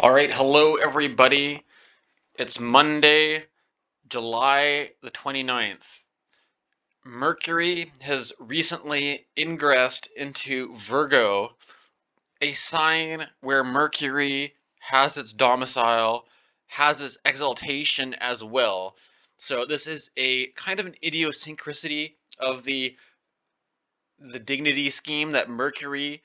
All right, hello everybody. It's Monday, July the 29th. Mercury has recently ingressed into Virgo, a sign where Mercury has its domicile, has its exaltation as well. So this is a kind of an idiosyncrasy of the dignity scheme that Mercury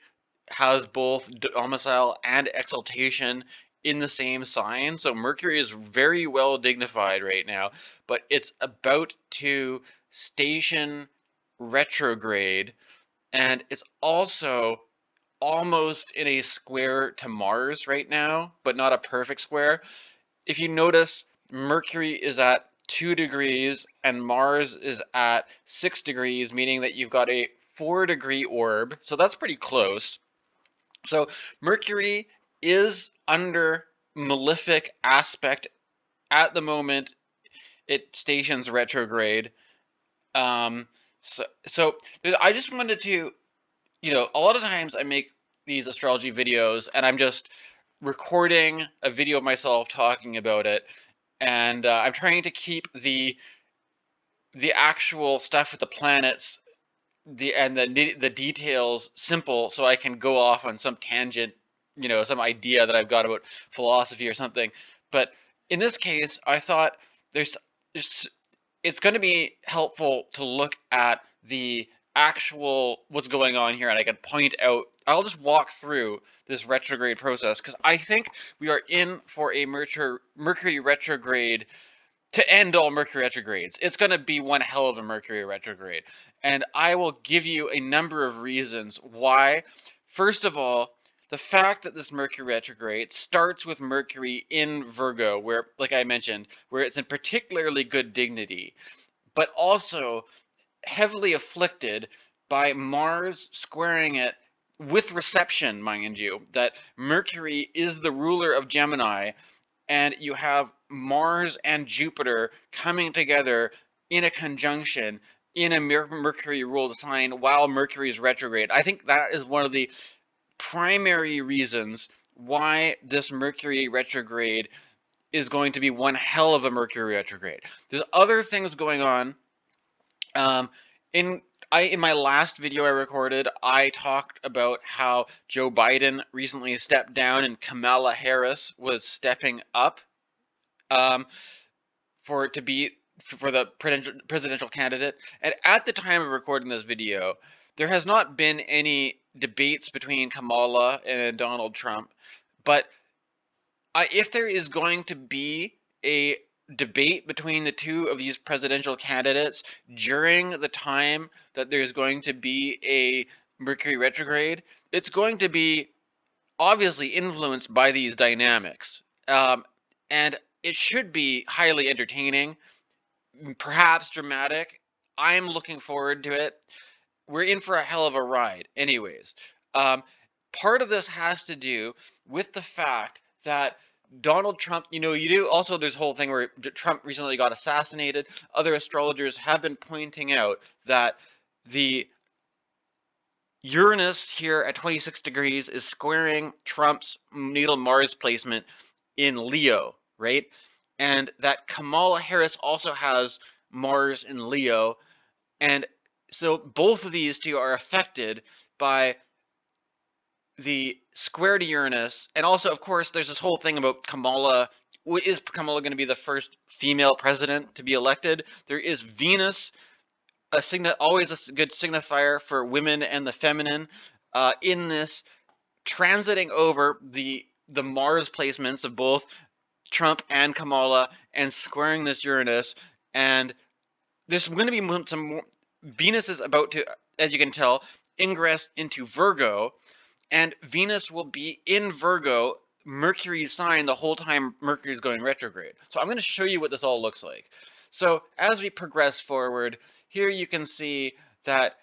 has both domicile and exaltation in the same sign. So Mercury is very well dignified right now, but it's about to station retrograde, and it's also almost in a square to Mars right now, but not a perfect square. If you notice, Mercury is at 2 degrees and Mars is at 6 degrees, meaning that you've got a 4-degree orb. So that's pretty close. So Mercury is under malefic aspect at the moment. It stations retrograde. Um, so I just wanted to, a lot of times I make these astrology videos and I'm just recording a video of myself talking about it, and I'm trying to keep the actual stuff with the planets, the details simple, so I can go off on some tangent, some idea that I've got about philosophy or something. But in this case, I thought there's it's going to be helpful to look at the actual what's going on here, and I can point out. I'll just walk through this retrograde process because I think we are in for a Mercury retrograde to end all Mercury retrogrades. It's going to be one hell of a Mercury retrograde. And I will give you a number of reasons why. First of all, the fact that this Mercury retrograde starts with Mercury in Virgo, where, like I mentioned, where it's in particularly good dignity, but also heavily afflicted by Mars squaring it with reception, mind you, that Mercury is the ruler of Gemini, and you have Mars and Jupiter coming together in a conjunction in a Mercury ruled sign while Mercury is retrograde. I think that is one of the primary reasons why this Mercury retrograde is going to be one hell of a Mercury retrograde. There's other things going on. Um, in in my last video I recorded, I talked about how Joe Biden recently stepped down and Kamala Harris was stepping up, um, for the presidential candidate. And at the time of recording this video, there has not been any debates between Kamala and Donald Trump. But if there is going to be a debate between the two of these presidential candidates during the time that there's going to be a Mercury retrograde, it's going to be obviously influenced by these dynamics. And it should be highly entertaining, perhaps dramatic. I'm looking forward to it. We're in for a hell of a ride, anyways. Um, Part of this has to do with the fact that Donald Trump, you do also, there's a whole thing where Trump recently got assassinated. Other astrologers have been pointing out that the Uranus here at 26 degrees is squaring Trump's natal Mars placement in Leo, right? And that Kamala Harris also has Mars in Leo. And so both of these two are affected by the square to Uranus. And also, of course, there's this whole thing about Kamala. Is Kamala going to be the first female president to be elected? There is Venus, always a good signifier for women and the feminine, in this transiting over the Mars placements of both Trump and Kamala and squaring this Uranus. And there's going to be some more. Venus is about to, as you can tell, ingress into Virgo, and Venus will be in Virgo, Mercury's sign, the whole time Mercury's going retrograde. So I'm going to show you what this all looks like. So as we progress forward, here you can see that,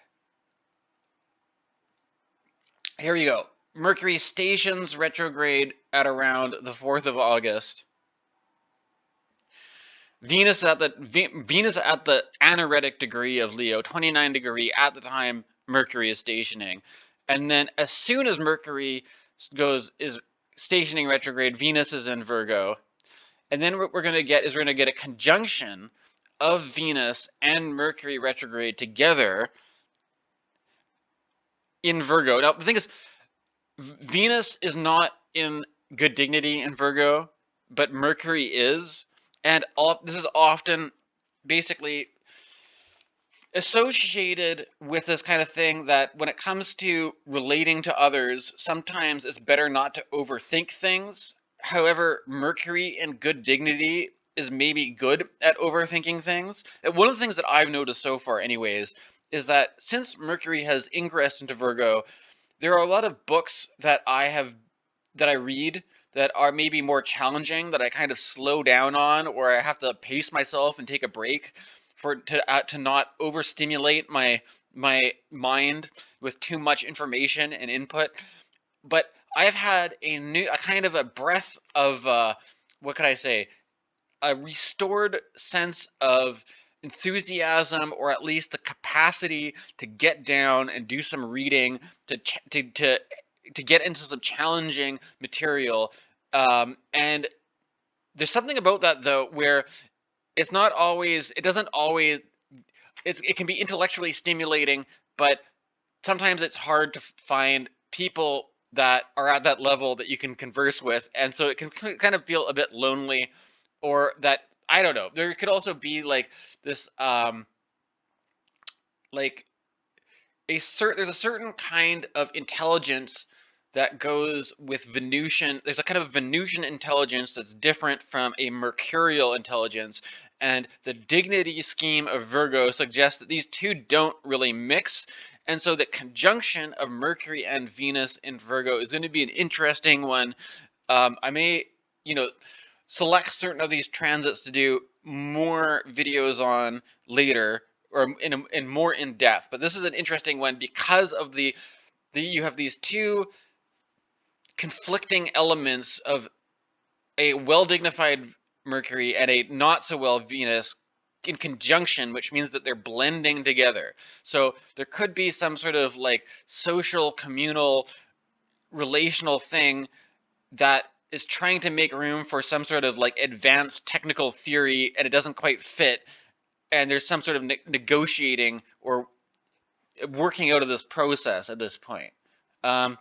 here we go. Mercury stations retrograde at around the 4th of August. Venus at the anaretic degree of Leo, 29 degree at the time Mercury is stationing. And then as soon as Mercury stationing retrograde. Venus is in Virgo. And then what we're going to get is we're going to get a conjunction of Venus and Mercury retrograde together in Virgo. Now, the thing is, Venus is not in good dignity in Virgo, but Mercury is. And this is often basically associated with this kind of thing that when it comes to relating to others, sometimes it's better not to overthink things. However, Mercury in good dignity is maybe good at overthinking things. And one of the things that I've noticed so far, anyways, is that since Mercury has ingressed into Virgo, there are a lot of books that I read that are maybe more challenging, that I kind of slow down on, or I have to pace myself and take a break to not overstimulate my mind with too much information and input. But I've had a kind of a breath of what could I say? A restored sense of enthusiasm, or at least the capacity to get down and do some reading, to get into some challenging material. And there's something about that though, where it doesn't always, it can be intellectually stimulating, but sometimes it's hard to find people that are at that level that you can converse with, and so it can kind of feel a bit lonely, or that I don't know. There could also be like this, like there's a certain kind of intelligence that goes with Venusian. There's a kind of Venusian intelligence that's different from a Mercurial intelligence, and the dignity scheme of Virgo suggests that these two don't really mix. And so the conjunction of Mercury and Venus in Virgo is going to be an interesting one. I may, you know, select certain of these transits to do more videos on later, or in more in depth. But this is an interesting one because of you have these two conflicting elements of a well dignified Mercury and a not so well Venus in conjunction, which means that they're blending together. So there could be some sort of like social, communal, relational thing that is trying to make room for some sort of like advanced technical theory, and it doesn't quite fit, and there's some sort of negotiating or working out of this process at this point. And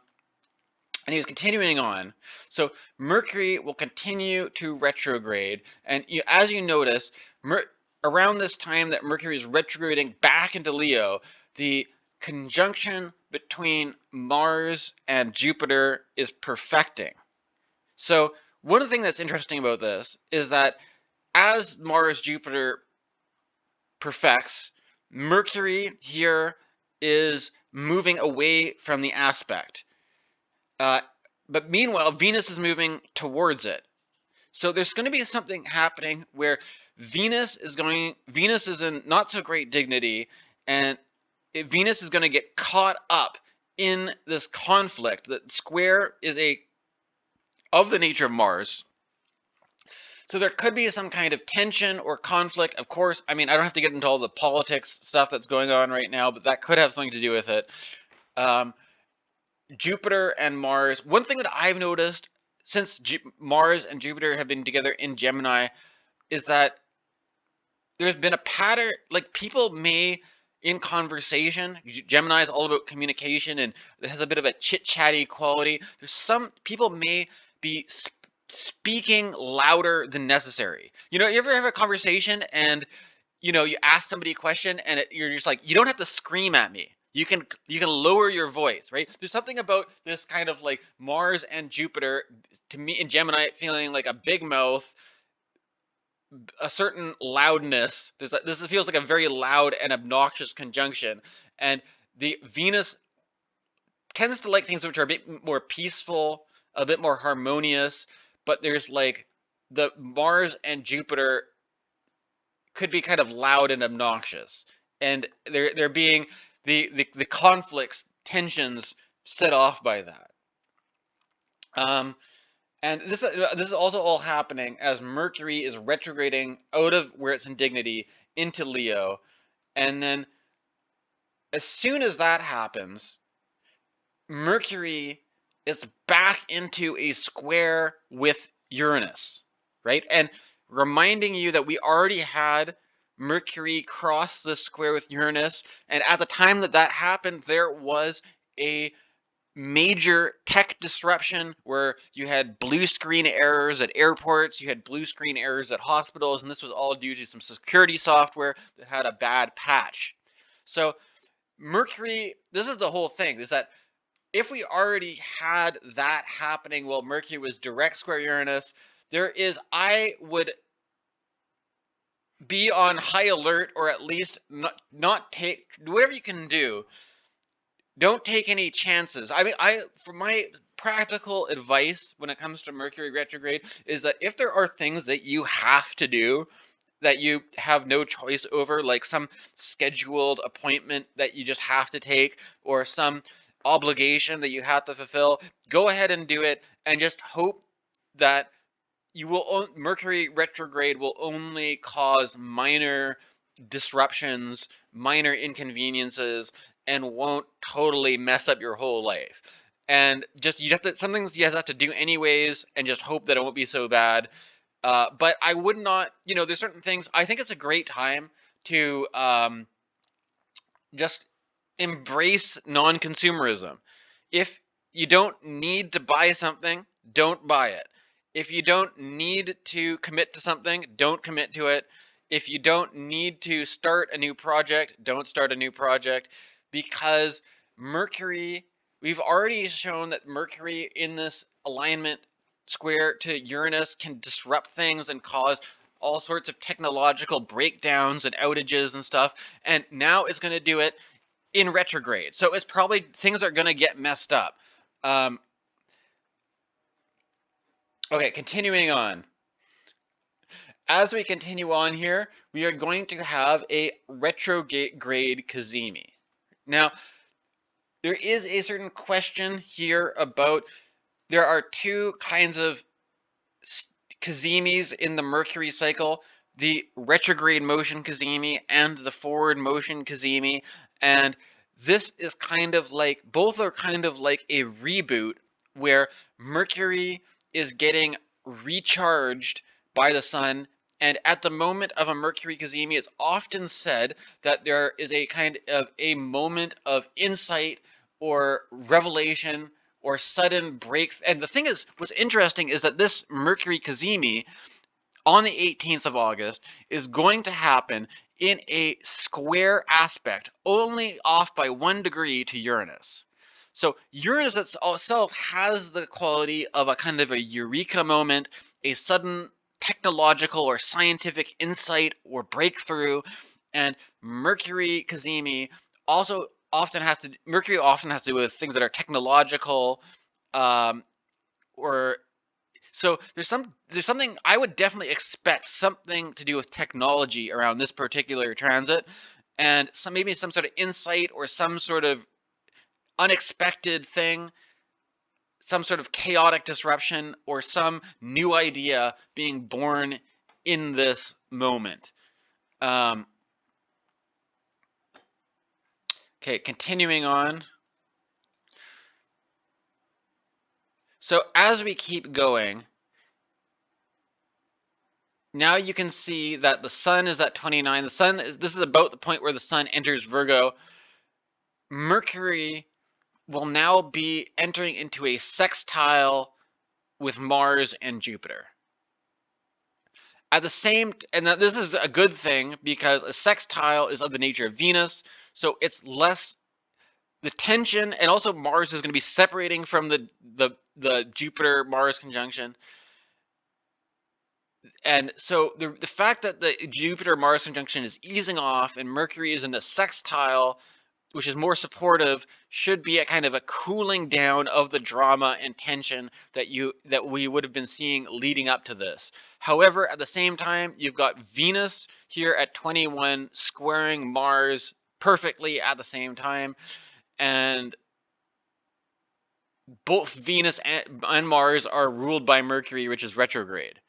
he was continuing on. So Mercury will continue to retrograde, and as you notice, around this time that Mercury is retrograding back into Leo, the conjunction between Mars and Jupiter is perfecting. So one of the things that's interesting about this is that as Mars Jupiter perfects, Mercury here is moving away from the aspect. But meanwhile, Venus is moving towards it. So there's going to be something happening where Venus is in not so great dignity, and Venus is going to get caught up in this conflict. That square is of the nature of Mars. So there could be some kind of tension or conflict. Of course, I mean, I don't have to get into all the politics stuff that's going on right now, but that could have something to do with it. Jupiter and Mars. One thing that I've noticed since Mars and Jupiter have been together in Gemini is that there's been a pattern, like people may, in conversation, Gemini is all about communication and it has a bit of a chit-chatty quality. There's some people may be speaking louder than necessary. You ever have a conversation and you ask somebody a question and you're just like, you don't have to scream at me. You can lower your voice, right? There's something about this kind of like Mars and Jupiter, to me in Gemini, feeling like a big mouth, a certain loudness. This feels like a very loud and obnoxious conjunction, and the Venus tends to like things which are a bit more peaceful, a bit more harmonious. But there's like the Mars and Jupiter could be kind of loud and obnoxious, and they're being the conflicts, tensions set off by that. And this is also all happening as Mercury is retrograding out of where it's in dignity into Leo, and then as soon as that happens, Mercury it's back into a square with Uranus, right? And reminding you that we already had Mercury cross the square with Uranus, and at the time that that happened, there was a major tech disruption where you had blue screen errors at airports, you had blue screen errors at hospitals, and this was all due to some security software that had a bad patch. So Mercury, this is the whole thing, is that if we already had that happening while Mercury was direct square Uranus, I would be on high alert, or at least not take whatever you can do. Don't take any chances. I mean, for my practical advice when it comes to Mercury retrograde is that if there are things that you have to do, that you have no choice over, like some scheduled appointment that you just have to take, or some obligation that you have to fulfill, go ahead and do it, and just hope that Mercury retrograde will only cause minor disruptions, minor inconveniences, and won't totally mess up your whole life. And just some things you have to do anyways, and just hope that it won't be so bad. But I would not, there's certain things. I think it's a great time to just embrace non-consumerism. If you don't need to buy something, don't buy it. If you don't need to commit to something, don't commit to it. If you don't need to start a new project, don't start a new project, because Mercury, we've already shown that Mercury in this alignment square to Uranus can disrupt things and cause all sorts of technological breakdowns and outages and stuff. And now it's going to do it in retrograde. So it's probably things are going to get messed up. Okay, continuing on. As we continue on here, we are going to have a retrograde Cazimi. Now, there is a certain question here about, there are two kinds of Cazimis in the Mercury cycle, the retrograde motion Cazimi and the forward motion Cazimi. And this is kind of like, both are kind of like a reboot where Mercury is getting recharged by the sun. And at the moment of a Mercury Cazimi, it's often said that there is a kind of a moment of insight or revelation or sudden breaks. And the thing is, what's interesting is that this Mercury Cazimi on the 18th of August is going to happen in a square aspect, only off by 1 degree to Uranus. So Uranus itself has the quality of a kind of a eureka moment, a sudden technological or scientific insight or breakthrough. And Mercury Cazimi also Mercury often has to do with things that are technological, or so there's something I would definitely expect something to do with technology around this particular transit, and maybe some sort of insight or some sort of unexpected thing, some sort of chaotic disruption or some new idea being born in this moment. Okay, continuing on. So as we keep going, now you can see that the sun is at 29. This is about the point where the sun enters Virgo. Mercury will now be entering into a sextile with Mars and Jupiter. At the same, and this is a good thing because a sextile is of the nature of Venus, so it's less the tension, and also Mars is going to be separating from the Jupiter-Mars conjunction. And so the fact that the Jupiter-Mars conjunction is easing off and Mercury is in a sextile, which is more supportive, should be a kind of a cooling down of the drama and tension that we would have been seeing leading up to this. However, at the same time, you've got Venus here at 21 squaring Mars perfectly at the same time, and both Venus and Mars are ruled by Mercury, which is retrograde.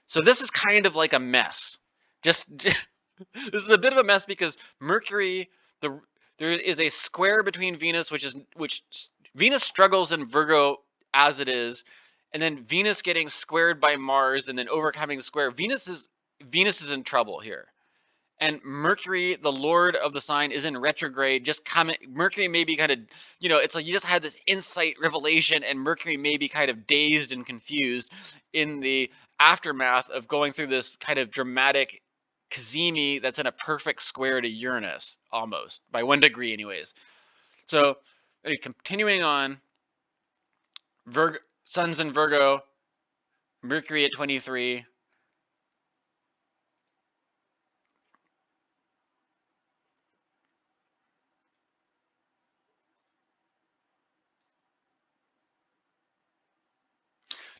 So this is kind of like a mess. This is a bit of a mess because Mercury, there is a square between Venus, which Venus struggles in Virgo as it is, and then Venus getting squared by Mars and then overcoming the square. Venus is in trouble here. And Mercury, the lord of the sign, is in retrograde, just coming. Mercury may be kind of, it's like you just had this insight revelation, and Mercury may be kind of dazed and confused in the aftermath of going through this kind of dramatic Cazimi that's in a perfect square to Uranus, almost, by 1 degree anyways. So, continuing on, Sun's in Virgo, Mercury at 23.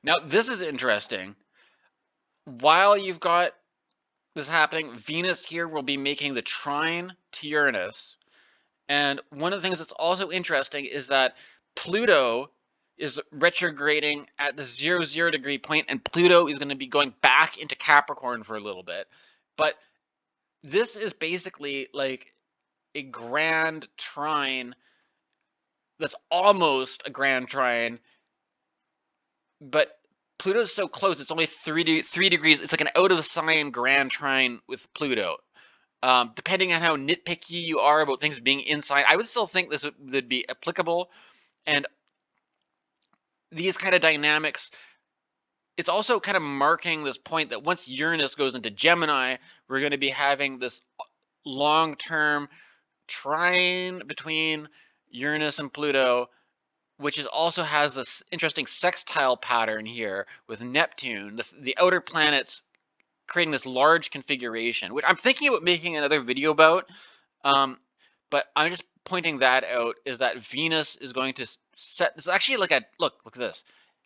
Now, this is interesting. While you've got this happening, Venus here will be making the trine to Uranus. And one of the things that's also interesting is that Pluto is retrograding at the 0 degree point, and Pluto is going to be going back into Capricorn for a little bit. But this is basically like a grand trine that's almost a grand trine, but Pluto's so close, it's only 3 degrees. It's like an out of sign grand trine with Pluto. Depending on how nitpicky you are about things being inside, I would still think this would be applicable. And these kind of dynamics, it's also kind of marking this point that once Uranus goes into Gemini, we're going to be having this long-term trine between Uranus and Pluto, which also has this interesting sextile pattern here with Neptune, the outer planets creating this large configuration, which I'm thinking about making another video about. But I'm just pointing that out, is that Venus is going to set this actually like a look at this.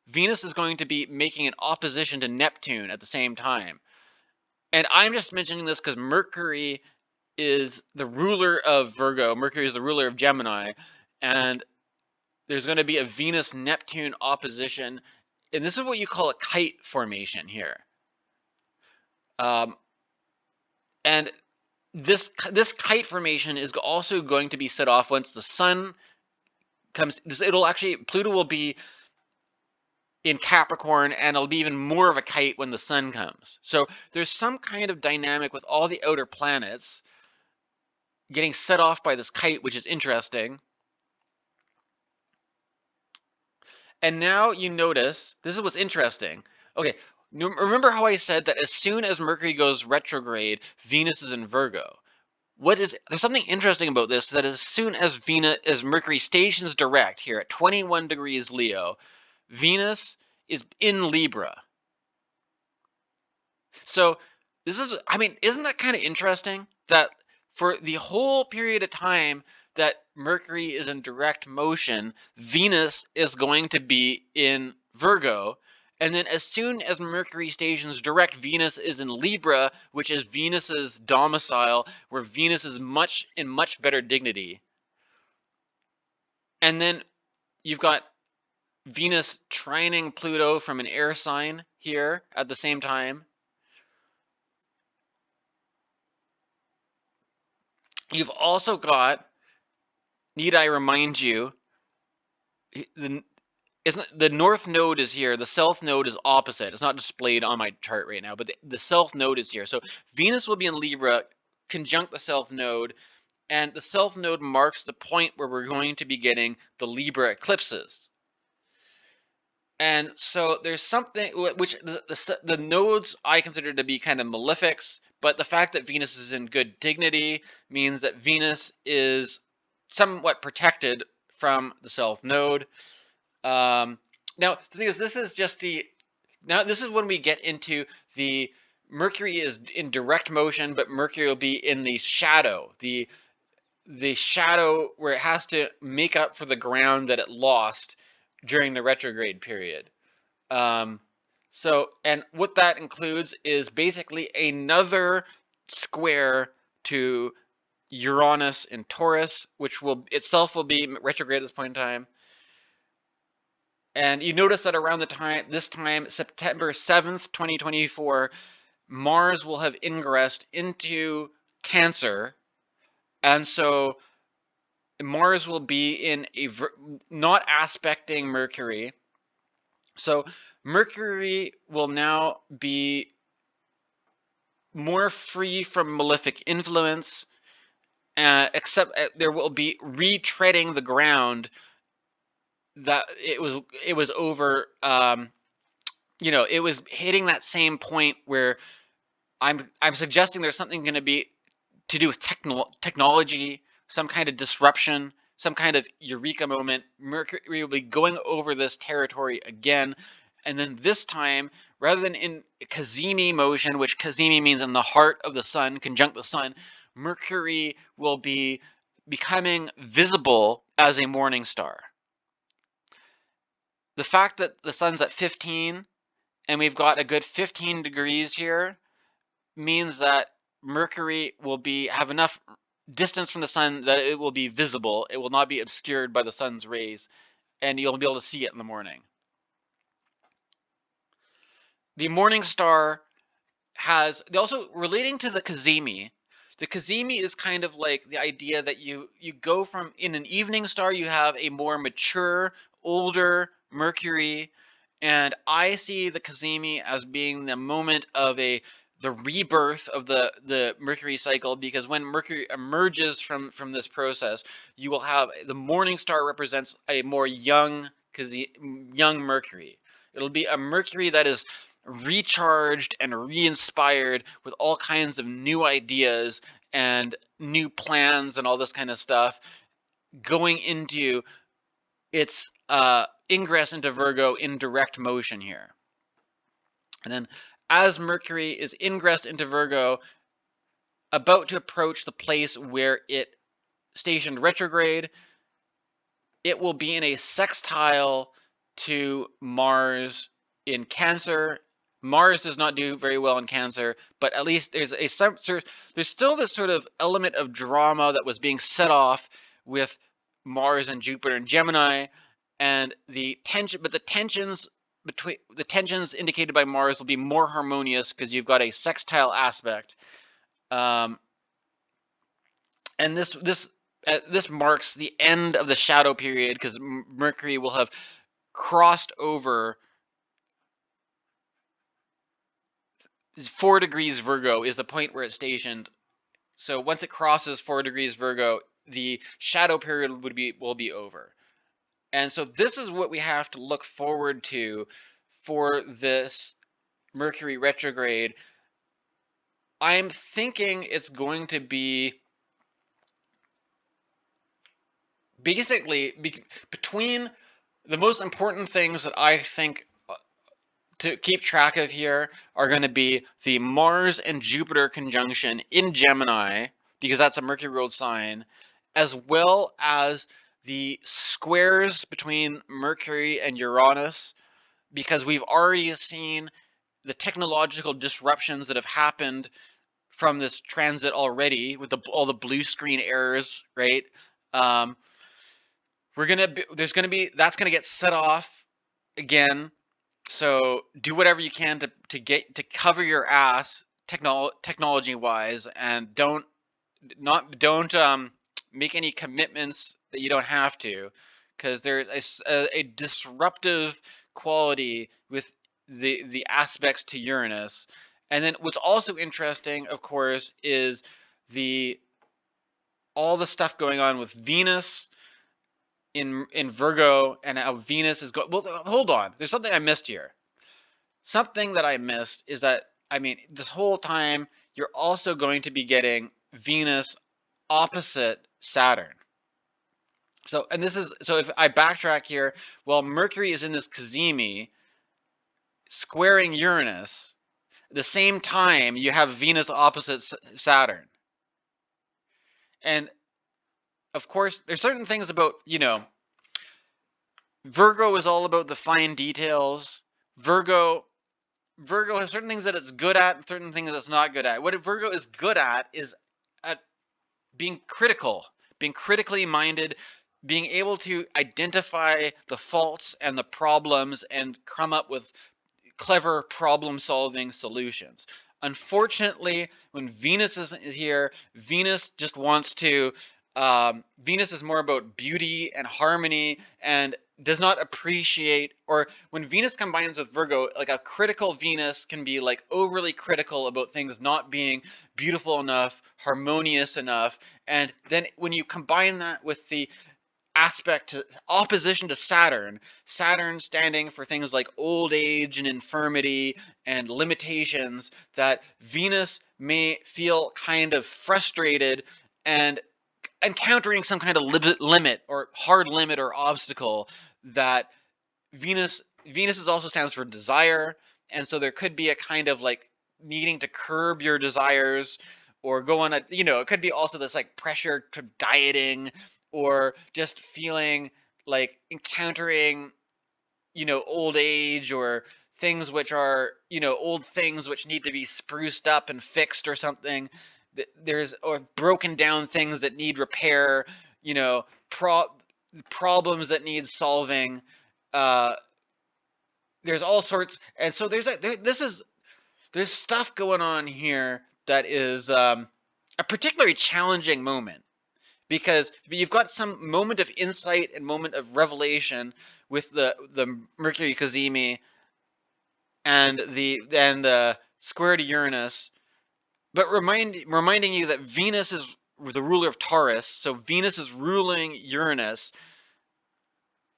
Venus is going to be making an opposition to Neptune at the same time. And I'm just mentioning this because Mercury is the ruler of Virgo. Mercury is the ruler of Gemini. And there's going to be a Venus-Neptune opposition. And this is what you call a kite formation here. And this kite formation is also going to be set off once the sun comes. Pluto will be in Capricorn, and it'll be even more of a kite when the sun comes. So there's some kind of dynamic with all the outer planets getting set off by this kite, which is interesting. And now you notice, this is what's interesting. Okay, remember how I said that as soon as Mercury goes retrograde, Venus is in Virgo. There's something interesting about this, that as soon as Mercury stations direct here at 21 degrees Leo, Venus is in Libra. So isn't that kind of interesting that for the whole period of time that Mercury is in direct motion, Venus is going to be in Virgo. And then as soon as Mercury stations direct, Venus is in Libra, which is Venus's domicile, where Venus is in much better dignity. And then you've got Venus trining Pluto from an air sign here at the same time. You've also got, need I remind you, the north node is here. The south node is opposite. It's not displayed on my chart right now, but the south node is here. So Venus will be in Libra, conjunct the south node, and the south node marks the point where we're going to be getting the Libra eclipses. And so there's something which the nodes I consider to be kind of malefics, but the fact that Venus is in good dignity means that Venus is somewhat protected from the south node. Now the thing is, this is when we get into the Mercury is in direct motion, but Mercury will be in the shadow, the shadow where it has to make up for the ground that it lost during the retrograde period. And what that includes is basically another square to Uranus in Taurus, which will be retrograde at this point in time. And you notice that around this time, September 7th, 2024, Mars will have ingressed into Cancer. And so Mars will be in not aspecting Mercury. So Mercury will now be more free from malefic influence, except there will be retreading the ground that it was over. It was hitting that same point where I'm suggesting there's something going to be to do with technology, some kind of disruption, some kind of eureka moment. Mercury will be going over this territory again. And then this time, rather than in Cazimi motion, which Cazimi means in the heart of the sun, conjunct the sun, Mercury will be becoming visible as a morning star. The fact that the sun's at 15 and we've got a good 15 degrees here means that Mercury will have enough distance from the sun that it will be visible. It will not be obscured by the sun's rays, and you'll be able to see it in the morning. The morning star has also relating to the Cazimi. The Cazimi is kind of like the idea that you go from in an evening star you have a more mature, older Mercury, and I see the Cazimi as being the moment of the rebirth of the Mercury cycle, because when Mercury emerges from this process, you will have the morning star represents a more young Mercury. It'll be a Mercury that is recharged and re-inspired with all kinds of new ideas and new plans and all this kind of stuff, going into its ingress into Virgo in direct motion here. And then as Mercury is ingressed into Virgo, about to approach the place where it stationed retrograde, it will be in a sextile to Mars in Cancer. Mars does not do very well in Cancer, but at least there's still this sort of element of drama that was being set off with Mars and Jupiter and Gemini, and the tensions indicated by Mars will be more harmonious because you've got a sextile aspect, and this marks the end of the shadow period, because Mercury will have crossed over 4 degrees Virgo is the point where it's stationed. So once it crosses 4 degrees Virgo, the shadow period will be over. And so this is what we have to look forward to for this Mercury retrograde. I'm thinking it's going to be basically between the most important things that I think to keep track of here are going to be the Mars and Jupiter conjunction in Gemini, because that's a Mercury ruled sign, as well as the squares between Mercury and Uranus, because we've already seen the technological disruptions that have happened from this transit already with all the blue screen errors, right? That's going to get set off again. So do whatever you can to cover your ass technology wise, and don't make any commitments that you don't have to, because there's a disruptive quality with the aspects to Uranus. And then what's also interesting, of course, is all the stuff going on with Venus in Virgo, and how Venus is going. Well, hold on. There's something I missed here. Something that I missed is that, this whole time you're also going to be getting Venus opposite Saturn. So if I backtrack here, while Mercury is in this Cazimi squaring Uranus, at the same time you have Venus opposite Saturn. And of course, there's certain things about, Virgo is all about the fine details. Virgo has certain things that it's good at and certain things that it's not good at. What Virgo is good at is at being critical, being critically minded, being able to identify the faults and the problems and come up with clever problem-solving solutions. Unfortunately, when Venus is here, Venus just wants to Venus is more about beauty and harmony and does not appreciate, or when Venus combines with Virgo, like a critical Venus can be like overly critical about things not being beautiful enough, harmonious enough. And then when you combine that with the aspect to opposition to Saturn standing for things like old age and infirmity and limitations, that Venus may feel kind of frustrated and encountering some kind of limit or hard limit or obstacle. That Venus is also stands for desire, and so there could be a kind of like needing to curb your desires or go on a, it could be also this like pressure to dieting, or just feeling like encountering, old age, or things which are, old things which need to be spruced up and fixed or something. There's, or broken down things that need repair, you know, problems that need solving. Uh, there's all sorts, and so there's stuff going on here that is a particularly challenging moment, because you've got some moment of insight and moment of revelation with the Mercury Cazimi and the square to Uranus, but reminding you that Venus is the ruler of Taurus, so Venus is ruling Uranus,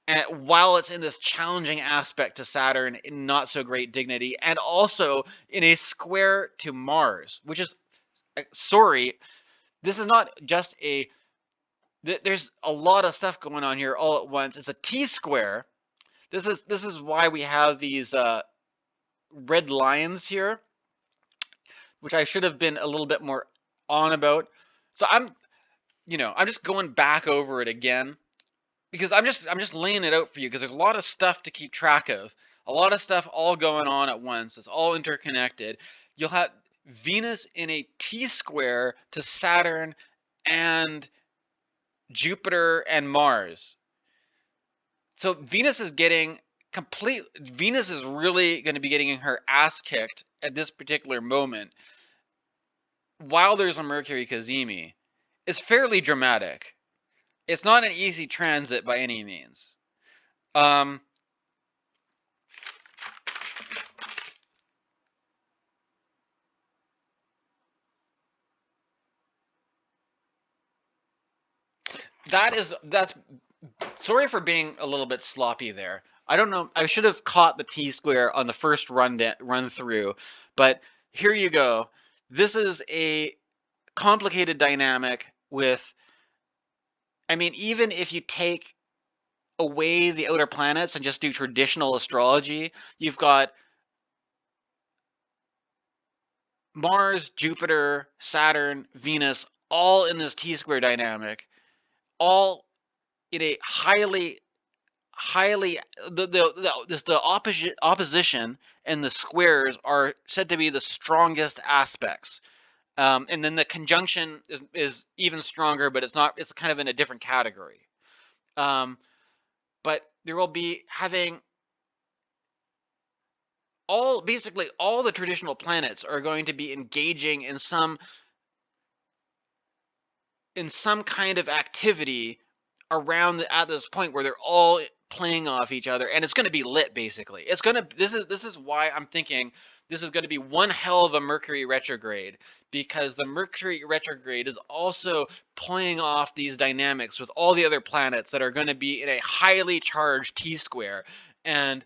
and while it's in this challenging aspect to Saturn in not so great dignity, and also in a square to Mars, which is, sorry, this is not just a, there's a lot of stuff going on here all at once. It's a T square. This is why we have these red lines here, which I should have been a little bit more on about. So I'm just going back over it again, because I'm just laying it out for you, because there's a lot of stuff to keep track of. A lot of stuff all going on at once. It's all interconnected. You'll have Venus in a T square to Saturn and Jupiter and Mars. So Venus is really going to be getting her ass kicked at this particular moment, while there's a Mercury Cazimi. It's fairly dramatic. It's not an easy transit by any means. Um, that's sorry for being a little bit sloppy there. I don't know. I should have caught the T square on the first run through, but here you go. This is a complicated dynamic with, I mean, even if you take away the outer planets and just do traditional astrology, you've got Mars, Jupiter, Saturn, Venus, all in this T square dynamic, all in a highly the opposition and the squares are said to be the strongest aspects. And then the conjunction is even stronger, but it's not. It's kind of in a different category. But there will be having basically all the traditional planets are going to be engaging in some kind of activity at this point where they're all playing off each other, and it's going to be lit. Basically, this is why I'm thinking this is going to be one hell of a Mercury retrograde, because the Mercury retrograde is also playing off these dynamics with all the other planets that are going to be in a highly charged T square. And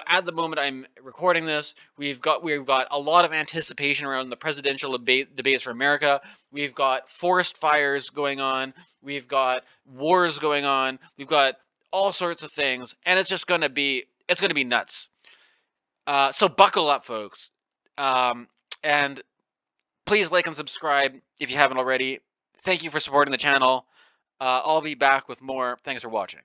at the moment I'm recording this, we've got a lot of anticipation around the presidential debates for America. We've got forest fires going on. We've got wars going on. We've got all sorts of things, and it's going to be nuts. So buckle up, folks, and please like and subscribe if you haven't already. Thank you for supporting the channel. I'll be back with more. Thanks for watching.